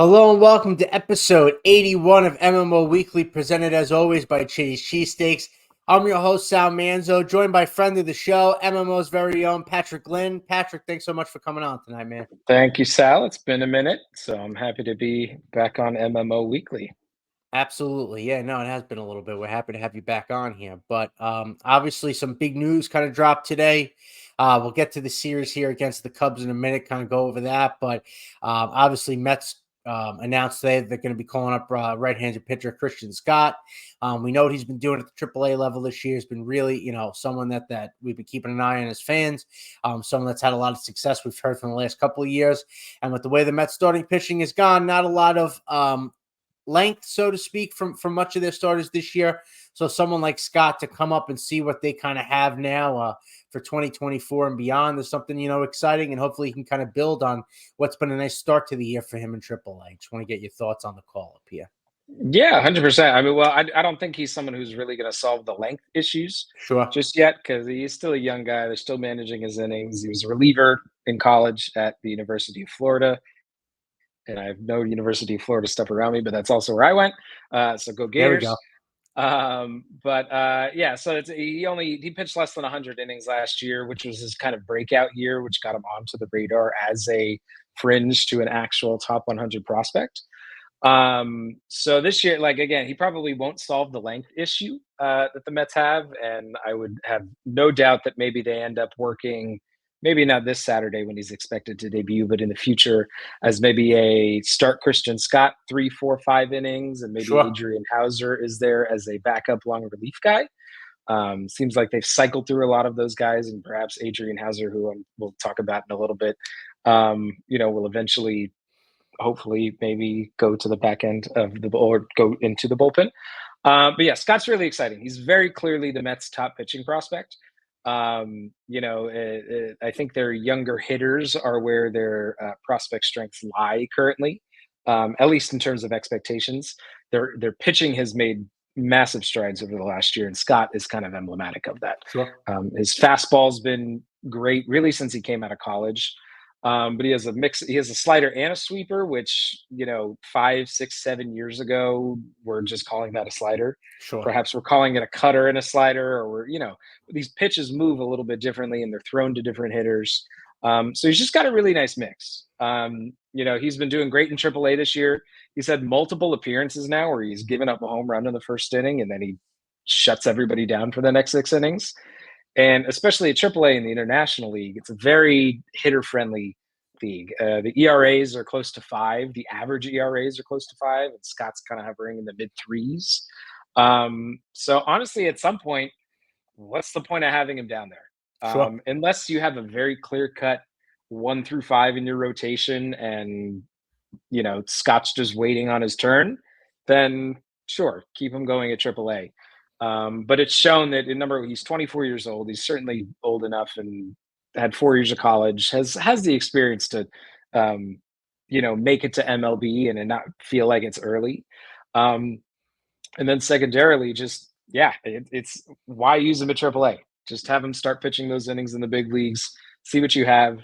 Hello and welcome to episode 81 of MMO Weekly, presented as always by Chitty's Cheesesteaks. I'm your host, Sal Manzo, joined by friend of the show, MMO's very own Patrick Glynn. Patrick, thanks so much for coming on tonight, man. Thank you, Sal. It's been a minute, so I'm happy to be back on MMO Weekly. Absolutely. Yeah, no, it has been a little bit. We're happy to have you back on here. But obviously some big news kind of dropped today. We'll get to the series here against the Cubs in a minute, kind of go over that. But obviously Mets announced today that they're going to be calling up right-handed pitcher Christian Scott. We know what he's been doing at the AAA level this year. He's been really, someone that we've been keeping an eye on as fans, someone that's had a lot of success we've heard from the last couple of years. And with the way the Mets starting pitching has gone, not a lot of length, so to speak, from much of their starters this year. So someone like Scott to come up and see what they kind of have now for 2024 and beyond is something, exciting, and hopefully he can kind of build on what's been a nice start to the year for him in AAA. Just want to get your thoughts on the call up here. Yeah, 100%. I mean, well, I don't think he's someone who's really going to solve the length issues just yet because he's still a young guy. They're still managing his innings. He was a reliever in college at the University of Florida. And I have no University of Florida stuff around me, but that's also where I went. So go Gators. There we go. So he pitched less than 100 innings last year, which was his kind of breakout year, which got him onto the radar as a fringe to an actual top 100 prospect. So this year, again, he probably won't solve the length issue that the Mets have, and I would have no doubt that maybe they end up working. Maybe not this Saturday when he's expected to debut, but in the future as maybe a start Christian Scott 3, 4, 5 innings, and maybe Adrian Houser is there as a backup long relief guy. Seems like they've cycled through a lot of those guys, and perhaps Adrian Houser, who we'll talk about in a little bit, will eventually, hopefully, maybe go to the back end of or go into the bullpen. But yeah, Scott's really exciting. He's very clearly the Mets' top pitching prospect. I think their younger hitters are where their prospect strengths lie currently, at least in terms of expectations. Their pitching has made massive strides over the last year, and Scott is kind of emblematic of that. His fastball's been great, really, since he came out of college. But he has a mix. He has a slider and a sweeper, which 5, 6, 7 years ago we're just calling that a slider. Perhaps we're calling it a cutter and a slider, or these pitches move a little bit differently and they're thrown to different hitters. So he's just got a really nice mix. He's been doing great in AAA this year. He's had multiple appearances now where he's given up a home run in the first inning and then he shuts everybody down for the next 6 innings. And especially at AAA in the International League, it's a very hitter-friendly league. The ERAs are close to 5. The average ERAs are close to 5, and Scott's kind of hovering in the mid-3s. So honestly, at some point, what's the point of having him down there? Unless you have a very clear-cut 1 through 5 in your rotation and, Scott's just waiting on his turn, then sure, keep him going at AAA. But it's shown that he's 24 years old. He's certainly old enough and had 4 years of college, has the experience to, make it to MLB and not feel like it's early. And then secondarily, it's why use him at AAA? Just have him start pitching those innings in the big leagues, see what you have.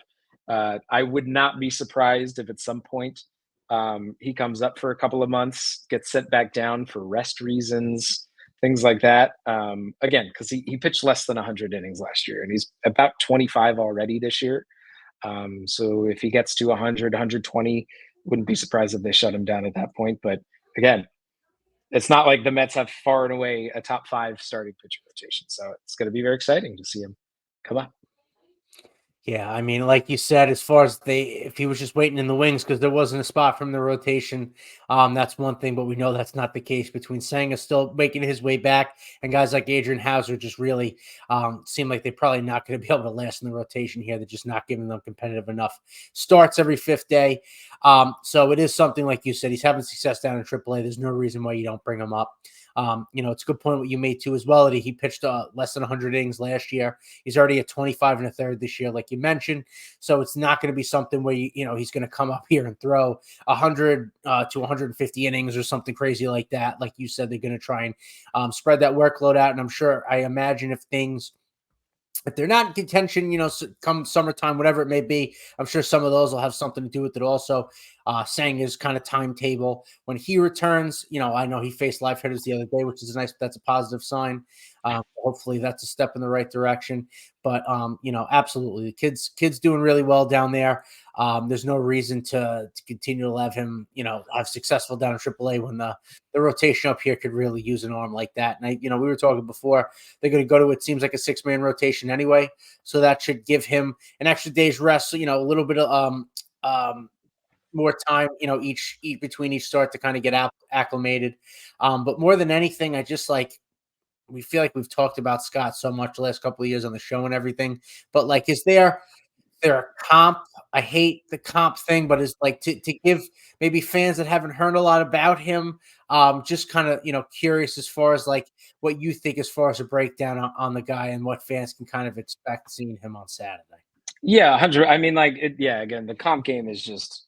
I would not be surprised if at some point he comes up for a couple of months, gets sent back down for rest reasons, things like that. Again, because he pitched less than 100 innings last year, and he's about 25 already this year. So if he gets to 100, 120, wouldn't be surprised if they shut him down at that point. But again, it's not like the Mets have far and away a top 5 starting pitcher rotation. So it's going to be very exciting to see him come up. Yeah, I mean, like you said, as far as if he was just waiting in the wings because there wasn't a spot from the rotation, that's one thing. But we know that's not the case between Senga still making his way back and guys like Adrian Houser just really seem like they're probably not going to be able to last in the rotation here. They're just not giving them competitive enough starts every 5th day. So it is something like you said. He's having success down in AAA. There's no reason why you don't bring him up. It's a good point what you made too as well. He pitched less than 100 innings last year. He's already at 25 1/3 this year, like you mentioned. So it's not going to be something where he's going to come up here and throw 100 to 150 innings or something crazy like that. Like you said, they're going to try and spread that workload out. And I imagine if things if they're not in contention, come summertime, whatever it may be, I'm sure some of those will have something to do with it also. Sanga's kind of timetable when he returns. I know he faced live hitters the other day, which is that's a positive sign. Hopefully that's a step in the right direction. But absolutely, the kid's doing really well down there. There's no reason to continue to have him, have successful down in AAA when the rotation up here could really use an arm like that. And we were talking before, they're going to go to, it seems like, a 6-man rotation anyway. So that should give him an extra day's rest. So, a little bit of more time, each between each start to kind of get acclimated. But more than anything, I just we feel like we've talked about Scott so much the last couple of years on the show and everything. But is there a comp? I hate the comp thing, but it's to give maybe fans that haven't heard a lot about him, just kind of curious as far as what you think as far as a breakdown on the guy and what fans can kind of expect seeing him on Saturday. Yeah, 100. I mean, again, the comp game is just,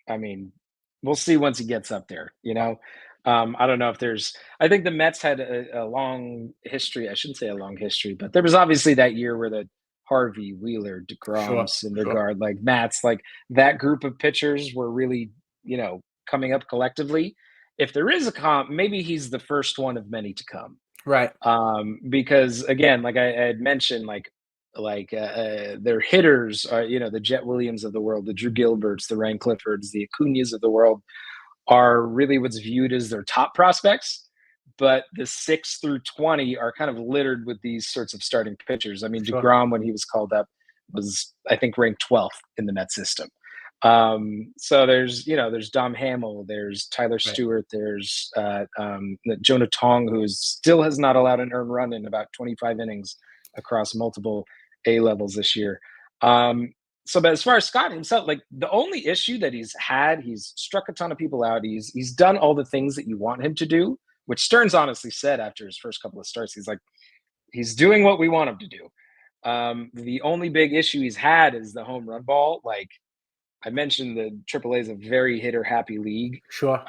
I mean, we'll see once he gets up there, I don't know if I think the Mets had a long history. I shouldn't say a long history, but there was obviously that year where the Harvey, Wheeler, DeGrom, Syndergaard, Mats, that group of pitchers were really, coming up collectively. If there is a comp, maybe he's the first one of many to come. Right. Because again, I had mentioned, their hitters are, the Jet Williams of the world, the Drew Gilberts, the Ryan Cliffords, the Acuñas of the world are really what's viewed as their top prospects. But the 6 through 20 are kind of littered with these sorts of starting pitchers. I mean, DeGrom, when he was called up, was, I think, ranked 12th in the Met system. So there's Dom Hamill, there's Tyler Stewart, there's Jonah Tong, who still has not allowed an earned run in about 25 innings across multiple A levels this year. But as far as Scott himself, the only issue that he's struck a ton of people out. He's done all the things that you want him to do, which Stearns honestly said after his first couple of starts. He's doing what we want him to do. The only big issue he's had is the home run ball. I mentioned, the AAA is a very hitter happy league. Sure.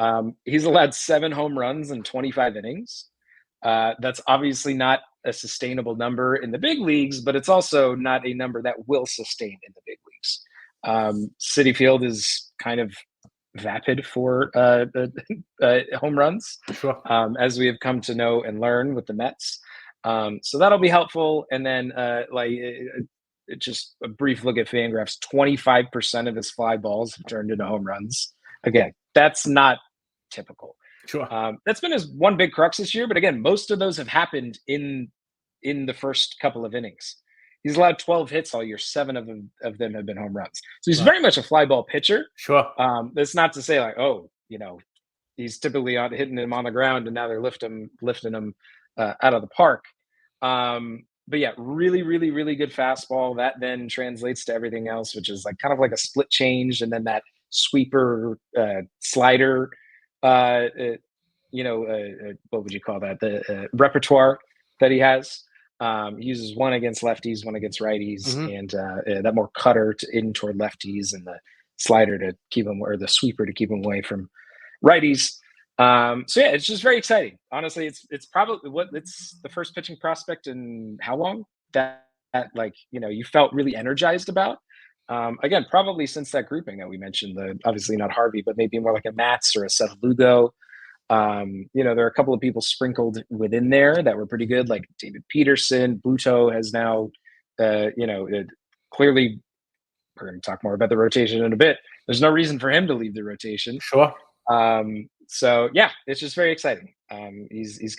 He's allowed 7 home runs in 25 innings. That's obviously not a sustainable number in the big leagues, but it's also not a number that will sustain in the big leagues. Citi Field is kind of vapid for home runs, sure. As we have come to know and learn with the Mets. So that'll be helpful. And then just a brief look at Fangraphs, 25% of his fly balls have turned into home runs. Again, that's not typical. Sure. That's been his one big crux this year. But again, most of those have happened in the first couple of innings. He's allowed 12 hits all year. 7 of them have been home runs. So he's very much a fly ball pitcher. Sure. That's not to say he's typically hitting him on the ground and now they're lifting him out of the park. But yeah, really, really, really good fastball. That then translates to everything else, which is kind of like a split change, and then that sweeper slider. What would you call that? The repertoire that he has. He uses one against lefties, one against righties, and that more cutter in toward lefties, and the slider to keep him, or the sweeper to keep him away from righties. So yeah, it's just very exciting. Honestly, it's probably it's the first pitching prospect in how long that you felt really energized about. Again, probably since that grouping that we mentioned, obviously not Harvey, but maybe more like a Mats or a Seth Lugo. There are a couple of people sprinkled within there that were pretty good, like David Peterson. Buto has now, clearly, we're going to talk more about the rotation in a bit. There's no reason for him to leave the rotation. Sure. So yeah, it's just very exciting. He's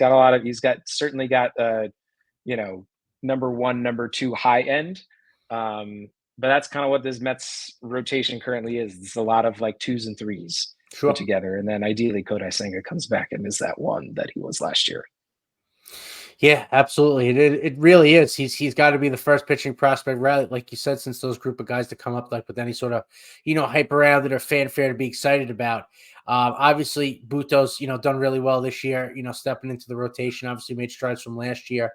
certainly got number 1, number 2 high end. But that's kind of what this Mets rotation currently is. It's a lot of 2s and 3s put together. And then ideally Kodai Senga comes back and is that one that he was last year. Yeah, absolutely. It really is. He's got to be the first pitching prospect, rather, like you said, since those group of guys to come up with any sort of, hype around it or fanfare to be excited about. Obviously Buto's, done really well this year, stepping into the rotation, obviously made strides from last year.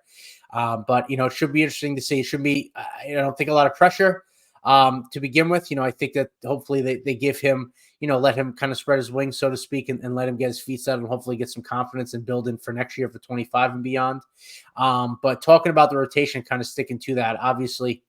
But it should be interesting to see. It should be, I don't think a lot of pressure to begin with. I think that hopefully they give him, let him kind of spread his wings, so to speak, and let him get his feet set and hopefully get some confidence and build in for next year for 25 and beyond. But talking about the rotation, kind of sticking to that, obviously,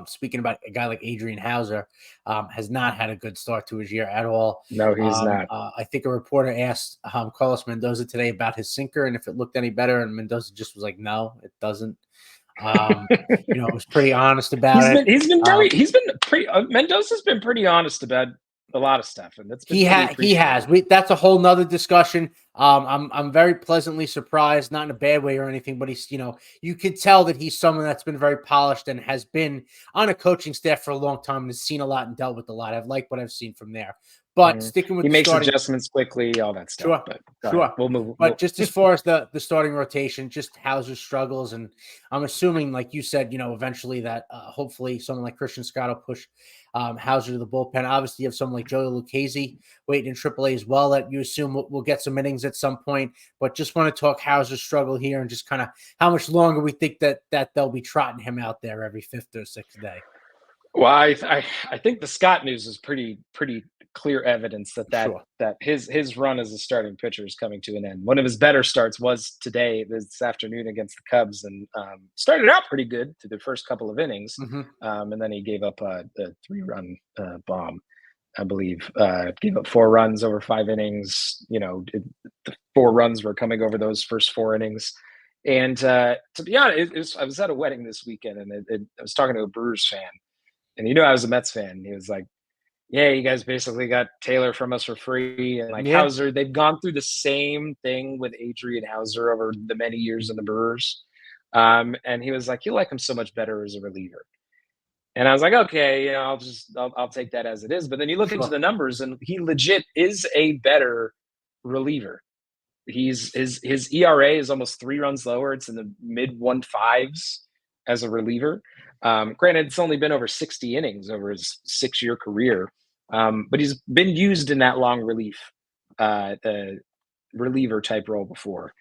speaking about a guy like Adrian Houser, has not had a good start to his year at all. No, he's not. I think a reporter asked Carlos Mendoza today about his sinker and if it looked any better, and Mendoza just was like, "No, it doesn't." Was pretty honest about it. He's been pretty. Mendoza's been pretty honest about a lot of stuff, and that's been he has. That's a whole nother discussion. I'm very pleasantly surprised, not in a bad way or anything, but he's, you could tell that he's someone that's been very polished and has been on a coaching staff for a long time and has seen a lot and dealt with a lot. I've liked what I've seen from there. But sticking with he makes adjustments quickly, all that stuff. Sure. We'll move. But just as far as the starting rotation, just Houser's struggles, and I'm assuming, like you said, eventually that hopefully someone like Christian Scott will push Houser to the bullpen. Obviously, you have someone like Joey Lucchese waiting in AAA as well that you assume will get some innings at some point. But just want to talk Houser's struggle here and just kind of how much longer we think that they'll be trotting him out there every fifth or sixth day. Well, I think the Scott news is pretty clear evidence that his run as a starting pitcher is coming to an end. One of his better starts was this afternoon against the Cubs, and started out pretty good through the first couple of innings, and then he gave up a 3-run bomb, I believe. Gave up 4 runs over 5 innings. The 4 runs were coming over those first 4 innings. And to be honest, I was at a wedding this weekend, and I was talking to a Brewers fan. And I was a Mets fan. He was like, "Yeah, you guys basically got Taylor from us for free." And Houser, they've gone through the same thing with Adrian Houser over the many years in the Brewers. And he was like, "You like him so much better as a reliever." And I was like, "Okay, I'll take that as it is." But then you look into the numbers, and he legit is a better reliever. His ERA is almost 3 runs lower. It's in the mid 1.5s as a reliever. Granted, it's only been over 60 innings over his 6-year career, but he's been used in that long reliever type role before.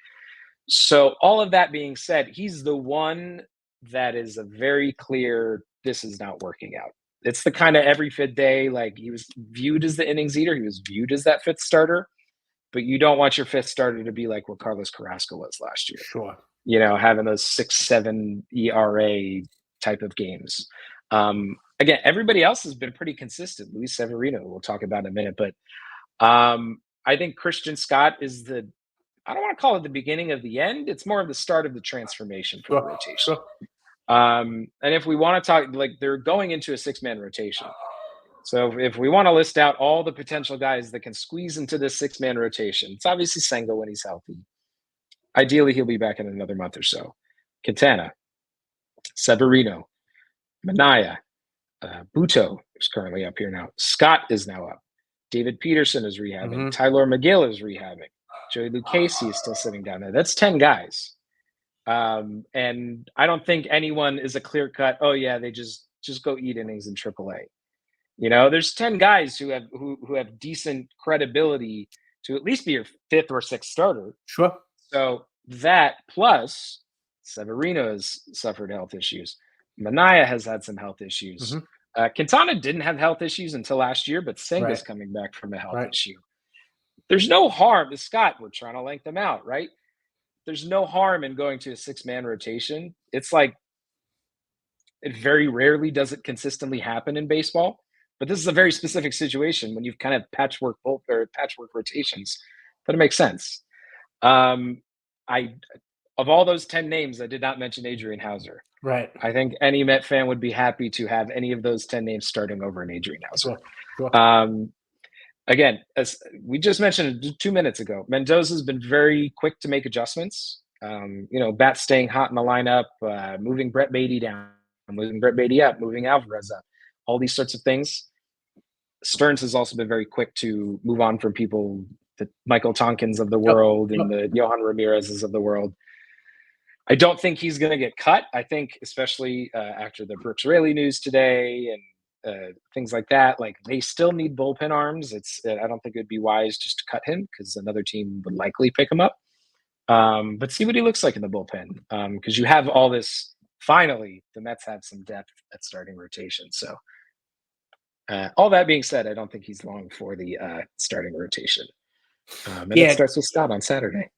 So all of that being said, he's the one that is a very clear, this is not working out. It's the kind of every fifth day, like he was viewed as the innings eater. He was viewed as that fifth starter, but you don't want your fifth starter to be like what Carlos Carrasco was last year. Sure. Having those 6-7 ERA type of games. Again, everybody else has been pretty consistent. Luis Severino, we'll talk about in a minute, but I think Christian Scott is I don't want to call it the beginning of the end. It's more of the start of the transformation for the rotation. Sure. And if we want to talk, like, they're going into a 6-man rotation. So if we want to list out all the potential guys that can squeeze into this 6-man rotation, it's obviously Senga when he's healthy. Ideally, he'll be back in another month or so. Quintana, Severino, Manaya, Buto is currently up here now. Scott is now up. David Peterson is rehabbing. Tyler McGill is rehabbing. Joey Lucchese is still sitting down there. That's 10 guys. And I don't think anyone is a clear cut, oh yeah, they just go eat innings in AAA. There's 10 guys who have decent credibility to at least be your 5th or 6th starter. Sure. So that plus Severino has suffered health issues. Manaya has had some health issues. Quintana didn't have health issues until last year, but Senga's coming back from a health issue. There's no harm to Scott. We're trying to length them out, right? There's no harm in going to a 6-man rotation. It's like it very rarely does it consistently happen in baseball, but this is a very specific situation when you've kind of patchwork rotations. But it makes sense. Of all those 10 names, I did not mention Adrian Houser. Right. I think any Met fan would be happy to have any of those 10 names starting over an Adrian Houser. Sure. Again, as we just mentioned 2 minutes ago, Mendoza's been very quick to make adjustments. Bat staying hot in the lineup, moving Brett Beatty down, moving Brett Beatty up, moving Alvarez up, all these sorts of things. Stearns has also been very quick to move on from people, the Michael Tonkins of the world and the Johan Ramirez's of the world. I don't think he's going to get cut. I think especially after the Brooks Raley news today and things like that, like they still need bullpen arms. I don't think it'd be wise just to cut him because another team would likely pick him up. But see what he looks like in the bullpen because you have all this. Finally, the Mets have some depth at starting rotation. So All that being said, I don't think he's long for the starting rotation. And it Yeah, starts with Scott on Saturday.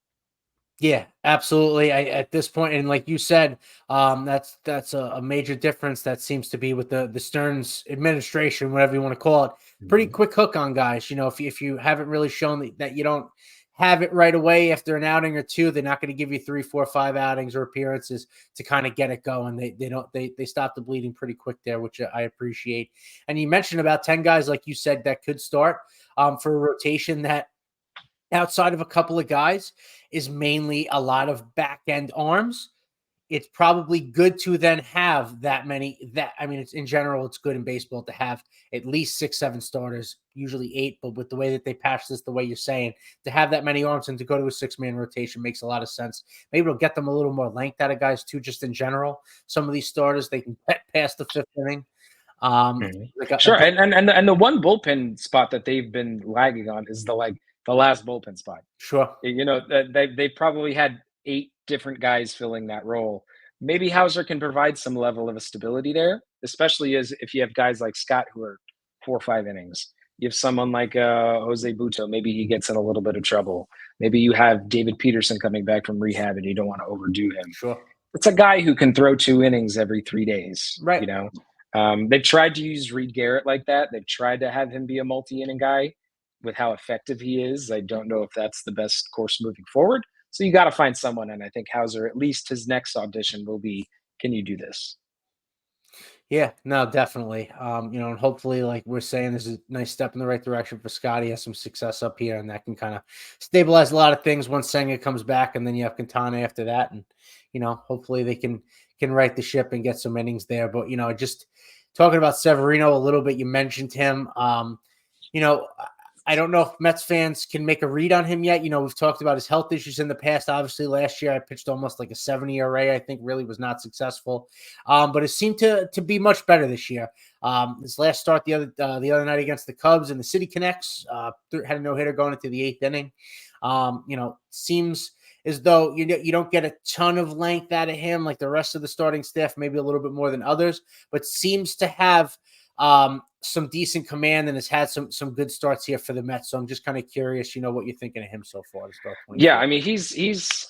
yeah, absolutely. At this point, and like you said, that's a major difference that seems to be with the Stearns administration, whatever you want to call it. Pretty Mhm. quick hook on guys. You know, if you haven't really shown that you don't have it right away after an outing or two, they're not going to give you 3, 4, 5 outings or appearances to kind of get it going. They stop the bleeding pretty quick there, which I appreciate. And you mentioned about 10 guys, like you said, that could start for a rotation that outside of a couple of guys is mainly a lot of back end arms. It's probably good to then have that many. That I mean, it's in general, it's good in baseball to have at least 6, 7 starters, usually 8. But with the way that they patch this, the way you're saying, to have that many arms and to go to a 6-man rotation makes a lot of sense. Maybe it'll get them a little more length out of guys too, just in general. Some of these starters they can pass the 5th inning. Mhm. Like Sure, and the one bullpen spot that they've been lagging on is the last bullpen spot. sure, You know, they probably had 8 different guys filling that role. Maybe Hauser can provide some level of a stability there, especially as if you have guys like Scott who are 4 or 5 innings. You have someone like Jose Buto, maybe he gets in a little bit of trouble. Maybe you have David Peterson coming back from rehab and you don't want to overdo him. sure, It's a guy who can throw 2 innings every 3 days, right. you know? They've tried to use Reed Garrett like that. They've tried to have him be a multi-inning guy with how effective he is. I don't know if that's the best course moving forward. So you got to find someone, and I think Hauser, at least his next audition will be, can you do this? Yeah, no, definitely. You know, and hopefully, like we're saying, this is a nice step in the right direction for Scotty. Has some success up here, and that can kind of stabilize a lot of things once Senga comes back, and then you have Quintana after that, and you know, hopefully they can right the ship and get some innings there. But you know, just talking about Severino a little bit, you mentioned him. You know, I don't know if Mets fans can make a read on him yet. You know, we've talked about his health issues in the past. Obviously, last year I pitched almost like a 70 ERA. I think really was not successful, but it seemed to be much better this year. His last start the other night against the Cubs in the City Connects had a no hitter going into the 8th inning. You know, seems as though you don't get a ton of length out of him like the rest of the starting staff, maybe a little bit more than others, but seems to have some decent command and has had some good starts here for the Mets. So I'm just kind of curious, you know, what you're thinking of him so far to start Yeah, 24. I mean, he's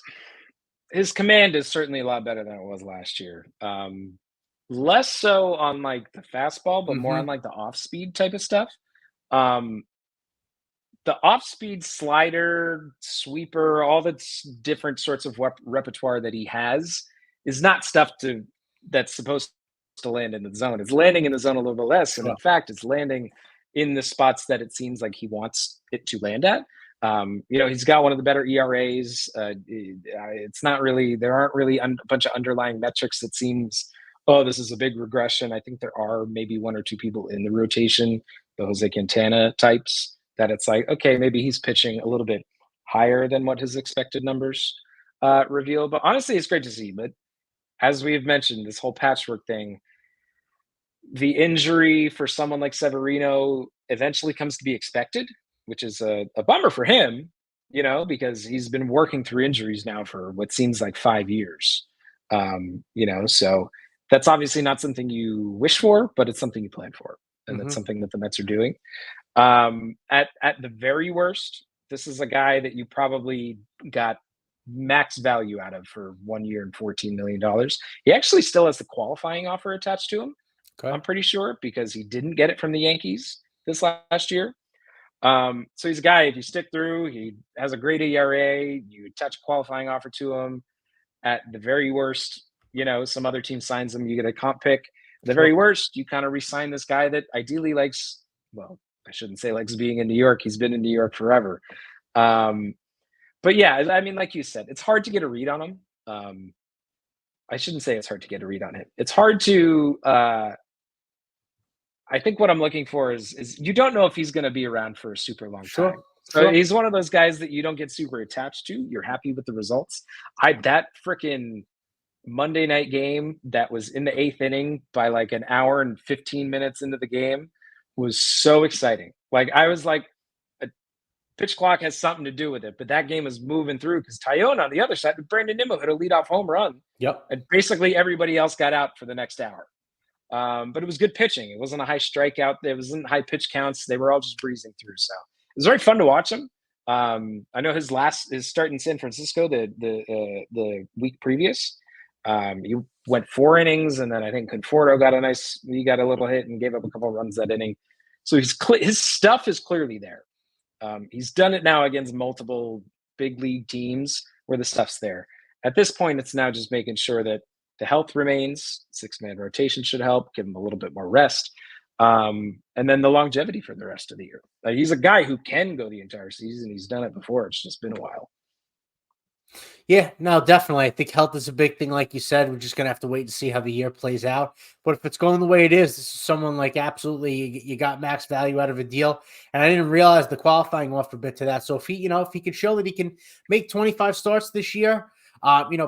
his command is certainly a lot better than it was last year. Less so on like the fastball, but more on Mm-hmm. like the off speed type of stuff. Um, the off-speed slider, sweeper, all the different sorts of repertoire that he has is not stuff that's supposed to land in the zone. It's landing in the zone a little bit less, and Sure. in fact, it's landing in the spots that it seems like he wants it to land at. You know, he's got one of the better ERAs. It's not really there aren't really a bunch of underlying metrics that seems, oh, this is a big regression. I think there are maybe 1 or 2 people in the rotation, the Jose Quintana types, that it's like, okay, maybe he's pitching a little bit higher than what his expected numbers reveal. But honestly, it's great to see. But as we've mentioned, this whole patchwork thing, the injury for someone like Severino eventually comes to be expected, which is a bummer for him, you know, because he's been working through injuries now for what seems like 5 years. You know, so that's obviously not something you wish for, but it's something you plan for. And that's Mm-hmm. something that the Mets are doing. At the very worst, this is a guy that you probably got max value out of for 1 year and $14 million. He actually still has the qualifying offer attached to him. Okay. I'm pretty sure because he didn't get it from the Yankees this last year. So he's a guy. If you stick through, he has a great ERA. You attach a qualifying offer to him. At the very worst, you know, some other team signs him. You get a comp pick. At the Sure. very worst, you kind of resign this guy that ideally likes, well, I shouldn't say likes being in New York. He's been in New York forever. Um, but yeah, I mean, like you said, it's hard to get a read on him. I shouldn't say it's hard to get a read on him. It's hard to. I think what I'm looking for is you don't know if he's going to be around for a super long Sure. time. So Sure. he's one of those guys that you don't get super attached to. You're happy with the results. I that freaking Monday night game that was in the 8th inning by like an hour and 15 minutes into the game was so exciting. Like I was like, a pitch clock has something to do with it, but that game is moving through because Tyone on the other side, Brandon Nimmo hit a leadoff home run, Yep. and basically everybody else got out for the next hour. But it was good pitching. It wasn't a high strikeout. It wasn't high pitch counts. They were all just breezing through. So it was very fun to watch him. I know his start in San Francisco the week previous. He went 4 innings, and then I think Conforto got a little hit and gave up a couple of runs that inning. So his stuff is clearly there. He's done it now against multiple big league teams where the stuff's there. At this point, it's now just making sure that the health remains. 6-man rotation should help, give him a little bit more rest. And then the longevity for the rest of the year. He's a guy who can go the entire season. He's done it before. It's just been a while. Yeah, no, definitely. I think health is a big thing, like you said. We're just gonna have to wait and see how the year plays out. But if it's going the way it is, this is someone like absolutely you got max value out of a deal. And I didn't realize the qualifying offer bit to that. So if he could show that he can make 25 starts this year,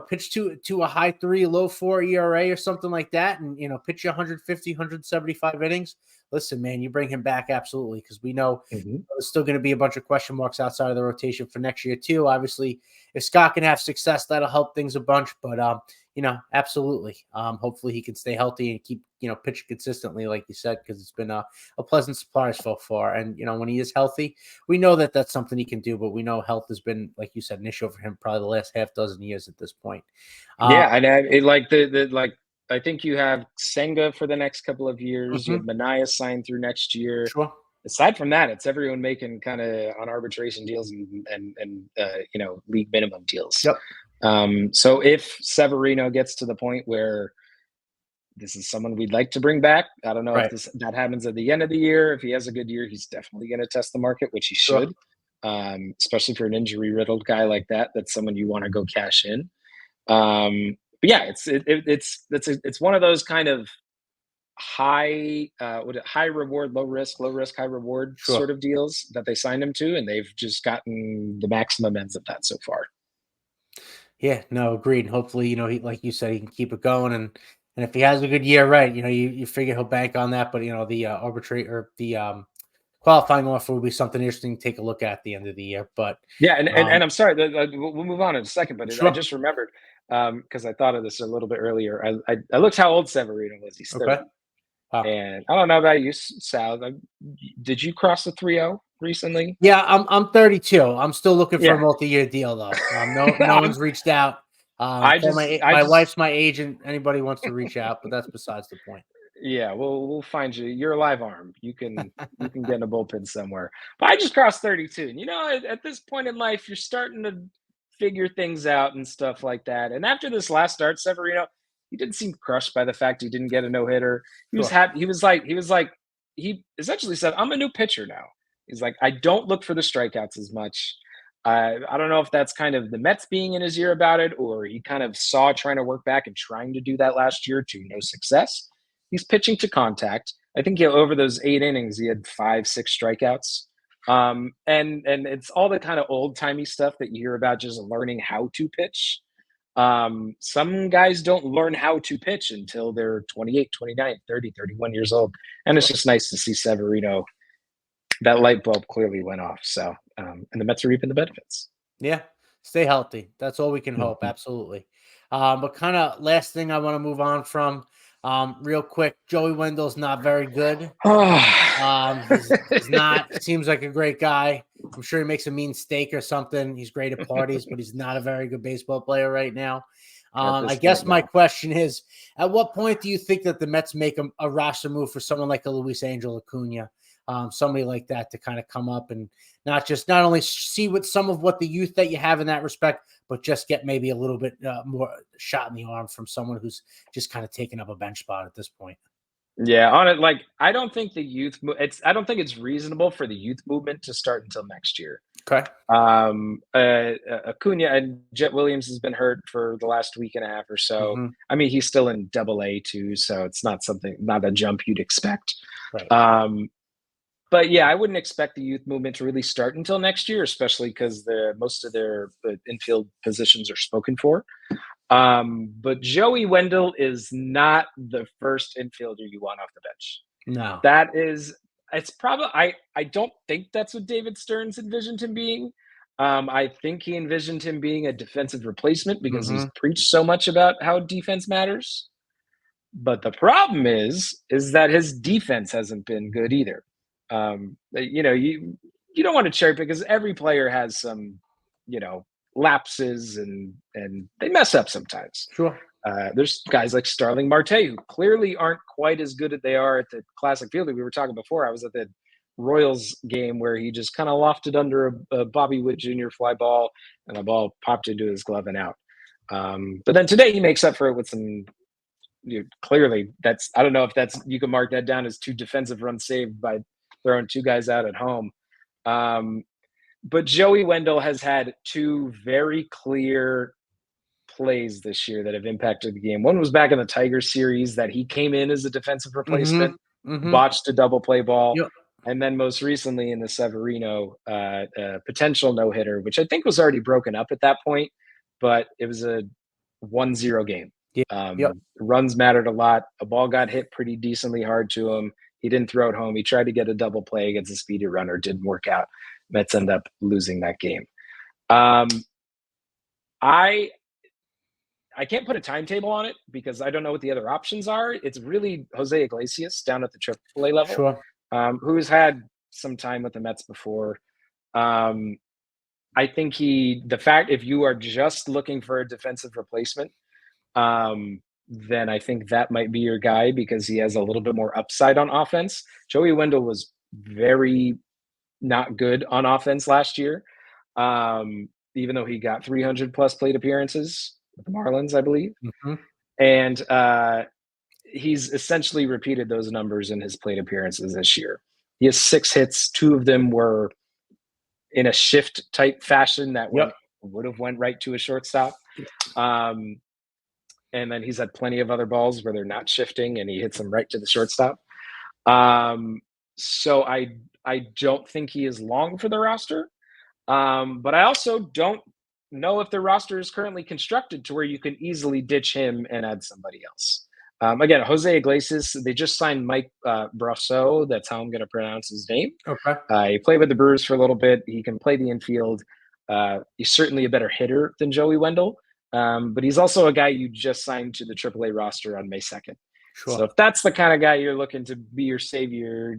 pitch to a high 3, low 4 ERA or something like that, and pitch you 150, 175 innings. Listen, man, you bring him back absolutely, because we know there's still going to be a bunch of question marks outside of the rotation for next year too. Obviously, if Scott can have success, that'll help things a bunch. But absolutely. Hopefully he can stay healthy and keep pitching consistently, like you said, because it's been a pleasant surprise so far. And when he is healthy, we know that that's something he can do. But we know health has been, like you said, an issue for him probably the last half dozen years at this point. Yeah, and I think you have Senga for the next couple of years. You have Manaea signed through next year. Sure. Aside from that, it's everyone making kind of on arbitration deals and league minimum deals. Yep. So if Severino gets to the point where this is someone we'd like to bring back, I don't know if that happens at the end of the year. If he has a good year, he's definitely going to test the market, which he should, especially for an injury riddled guy like that. That's someone you want to go cash in. But yeah, it's one of those kind of high reward, low risk, high reward sort of deals that they signed him to, and they've just gotten the maximum ends of that so far. Yeah, no, agreed. Hopefully, he, like you said, he can keep it going, and if he has a good year, right, you figure he'll bank on that. But the the qualifying offer will be something interesting to take a look at the end of the year. But yeah, and I'm sorry, we'll move on in a second, but I just remembered because I thought of this a little bit earlier. I looked how old Severino was. He's 30. Wow. And I don't know about you, Sal. Did you cross the 3-0 recently? Yeah, I'm 32. I'm still looking for a multi-year deal, though. No one's reached out. My wife's my agent. Anybody wants to reach out, but that's besides the point. Yeah, we'll find you. You're a live arm. You can get in a bullpen somewhere. But I just crossed 32, and at this point in life, you're starting to figure things out and stuff like that. And after this last start, Severino, he didn't seem crushed by the fact he didn't get a no-hitter. He was happy. He essentially said, "I'm a new pitcher now." He's like, "I don't look for the strikeouts as much." I don't know if that's kind of the Mets being in his ear about it, or he kind of saw trying to work back and trying to do that last year to no success. He's pitching to contact. I think over those 8 innings, he had 5, 6 strikeouts. And it's all the kind of old timey stuff that you hear about, just learning how to pitch. Some guys don't learn how to pitch until they're 28, 29, 30, 31 years old. And it's just nice to see Severino. That light bulb clearly went off. So, and the Mets are reaping the benefits. Yeah. Stay healthy. That's all we can hope. Absolutely. But kind of last thing I want to move on from real quick. Joey Wendle's not very good. He's not, seems like a great guy. I'm sure he makes a mean steak or something. He's great at parties, but he's not a very good baseball player right now. I guess my question is, at what point do you think that the Mets make a roster move for someone like a Luis Angel Acuna? Somebody like that to kind of come up and not only see some of what the youth that you have in that respect, but just get maybe a little bit more shot in the arm from someone who's just kind of taking up a bench spot at this point. Yeah, on it, I don't think I don't think it's reasonable for the youth movement to start until next year. Okay. Acuna and Jet Williams has been hurt for the last week and a half or so. I mean, he's still in AA too, so it's not a jump you'd expect. Right. But yeah, I wouldn't expect the youth movement to really start until next year, especially because most of their infield positions are spoken for. But Joey Wendle is not the first infielder you want off the bench. No. It's probably, I don't think that's what David Stearns envisioned him being. I think he envisioned him being a defensive replacement because he's preached so much about how defense matters. But the problem is that his defense hasn't been good either. You don't want to cherry pick because every player has some, lapses and they mess up sometimes. Sure. There's guys like Starling Marte who clearly aren't quite as good as they are at the classic field that we were talking before. I was at the Royals game where he just kind of lofted under a Bobby Witt Jr. fly ball, and the ball popped into his glove and out. But then today he makes up for it with some. Clearly, I don't know if you can mark that down as 2 defensive runs saved by throwing 2 guys out at home. But Joey Wendle has had 2 very clear plays this year that have impacted the game. One was back in the Tigers series that he came in as a defensive replacement, botched a double play ball. Yep. And then most recently in the Severino potential no-hitter, which I think was already broken up at that point, but it was a 1-0 game. Runs mattered a lot. A ball got hit pretty decently hard to him. He didn't throw it home. He tried to get a double play against a speedy runner. Didn't work out. Mets end up losing that game. I can't put a timetable on it because I don't know what the other options are. It's really Jose Iglesias down at the AAA level, Sure. Who's had some time with the Mets before. I think if you are just looking for a defensive replacement, then I think that might be your guy because he has a little bit more upside on offense. Joey Wendle was very not good on offense last year, even though he got 300 plus plate appearances with the Marlins, I believe. And he's essentially repeated those numbers in his plate appearances this year. He has 6 hits. 2 of them were in a shift type fashion that would have went right to a shortstop. And then he's had plenty of other balls where they're not shifting and he hits them right to the shortstop. So I don't think he is long for the roster. But I also don't know if the roster is currently constructed to where you can easily ditch him and add somebody else. Again, Jose Iglesias, they just signed Mike Brosseau. That's how I'm going to pronounce his name. Okay. He played with the Brewers for a little bit. He can play the infield. He's certainly a better hitter than Joey Wendle. But he's also a guy you just signed to the AAA roster on May 2nd. Sure. So if that's the kind of guy you're looking to be your savior,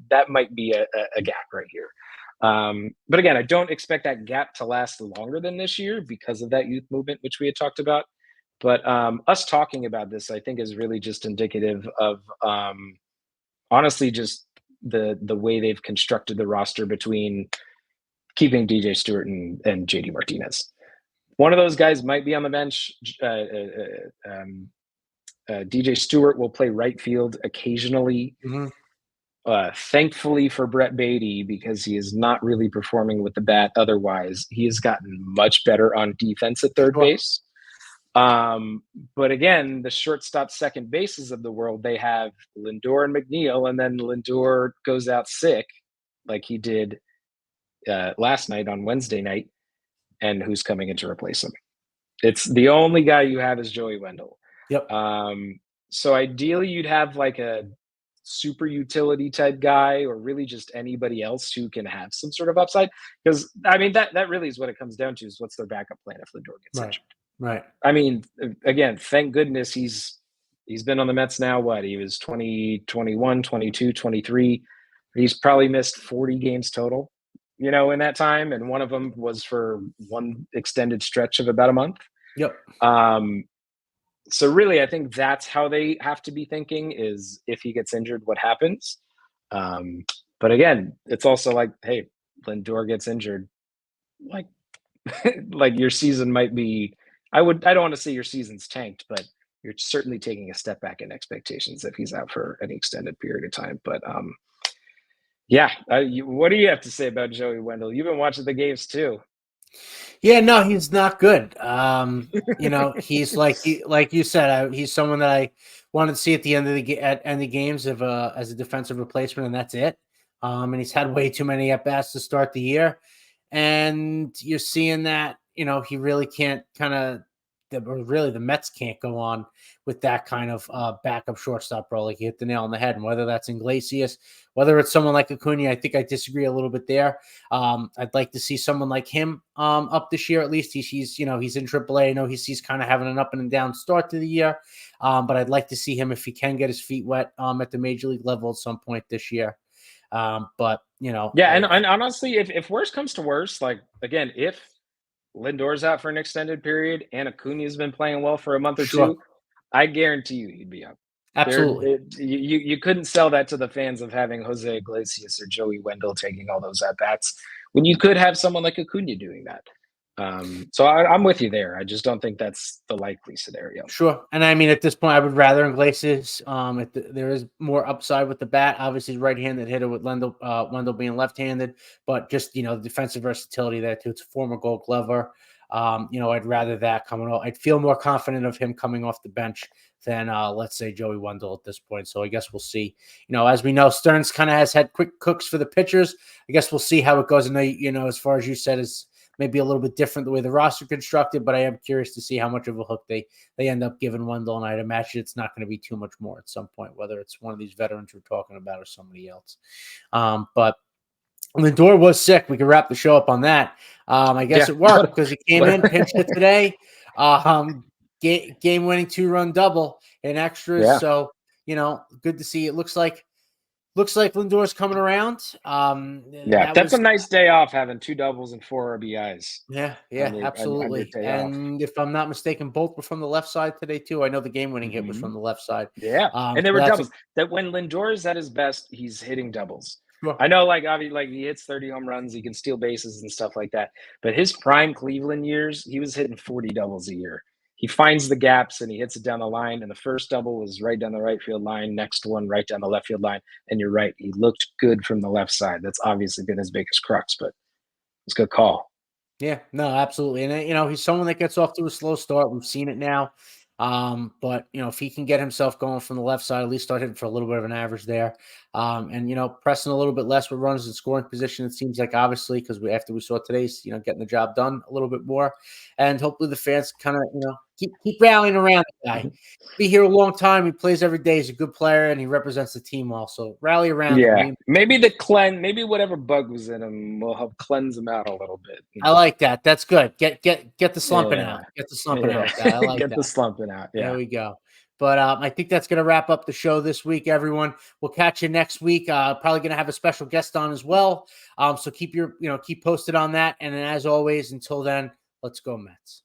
that might be a gap right here. But again, I don't expect that gap to last longer than this year because of that youth movement, which we had talked about. But us talking about this, I think, is really just indicative of honestly just the way they've constructed the roster between keeping DJ Stewart and JD Martinez. One of those guys might be on the bench. DJ Stewart will play right field occasionally. Thankfully for Brett Beatty, because he is not really performing with the bat otherwise, he has gotten much better on defense at third base. But again, the shortstop second bases of the world, they have Lindor and McNeil, and then Lindor goes out sick like he did last night on Wednesday night. And who's coming in to replace him? It's the only guy you have is Joey Wendle. So ideally you'd have like a super utility type guy or really just anybody else who can have some sort of upside. Because I mean, that really is what it comes down to is what's their backup plan if Lindor gets injured. Right. I mean, again, thank goodness he's been on the Mets now. What? He was 20, 21, 22, 23. He's probably missed 40 games total, in that time. And one of them was for one extended stretch of about a month. So really, I think that's how they have to be thinking is if he gets injured, what happens? But again, it's also like, hey, Lindor gets injured. Like, like your season might be, I don't want to say your season's tanked, but you're certainly taking a step back in expectations if he's out for an extended period of time. But what do you have to say about Joey Wendle? You've been watching the games too. Yeah, no, he's not good. He's like you said, he's someone that I wanted to see at the end of the games as a defensive replacement, and that's it. And he's had way too many at bats to start the year, and you're seeing that he really can't kind of really the Mets can't go on with that kind of backup shortstop role. Like you hit the nail on the head. And whether that's Iglesias, whether it's someone like Acuna, I think I disagree a little bit there. I'd like to see someone like him up this year. At least he's in AAA. I know he's kind of having an up and down start to the year, but I'd like to see him if he can get his feet wet at the major league level at some point this year. But and honestly, if worse comes to worse, like again, if Lindor's out for an extended period and Acuna's been playing well for a month or sure, two, I guarantee you he'd be up. absolutely. You couldn't sell that to the fans of having Jose Iglesias or Joey Wendle taking all those at bats when you could have someone like Acuna doing that. So I'm with you there. I just don't think that's the likely scenario. Sure. And I mean, at this point, I would rather Iglesias. There is more upside with the bat. Obviously, right-handed hitter with Wendell being left-handed, but just, the defensive versatility there too. It's a former Gold Glover. I'd rather that coming off. I'd feel more confident of him coming off the bench than, let's say, Joey Wendle at this point. So I guess we'll see. As we know, Stearns kind of has had quick cooks for the pitchers. I guess we'll see how it goes. And as far as you said, is maybe a little bit different the way the roster constructed, but I am curious to see how much of a hook they end up giving Wendell, and I'd imagine it's not going to be too much more at some point, whether it's one of these veterans we're talking about or somebody else. But Lindor was sick. We can wrap the show up on that. I guess it worked because he came in, pinched it today. Game-winning 2-run double in extras. Yeah. So, good to see. It looks like Lindor's coming around. That's a nice day off, having 2 doubles and 4 RBIs. Yeah, absolutely. And if I'm not mistaken, both were from the left side today too. I know the game-winning hit was from the left side. Yeah, and they were doubles. That when Lindor is at his best, he's hitting doubles. Sure. I know, obviously, he hits 30 home runs, he can steal bases and stuff like that. But his prime Cleveland years, he was hitting 40 doubles a year. He finds the gaps and he hits it down the line. And the first double was right down the right field line. Next one right down the left field line. And you're right, he looked good from the left side. That's obviously been his biggest crux, but it's a good call. Yeah, no, absolutely. And he's someone that gets off to a slow start. We've seen it now. But if he can get himself going from the left side, at least start hitting for a little bit of an average there. And pressing a little bit less with runners in scoring position, it seems like, obviously, because after we saw today's, getting the job done a little bit more. And hopefully the fans kind of, keep rallying around the guy. Be here a long time. He plays every day. He's a good player and he represents the team also. Rally around him. Maybe whatever bug was in him will help cleanse him out a little bit. I like that. That's good. Get the slumping out. Get the slumping out. I like Get that. the slumping out. Yeah. There we go. But I think that's going to wrap up the show this week, everyone. We'll catch you next week. Probably going to have a special guest on as well. So keep posted on that. And as always, until then, let's go Mets.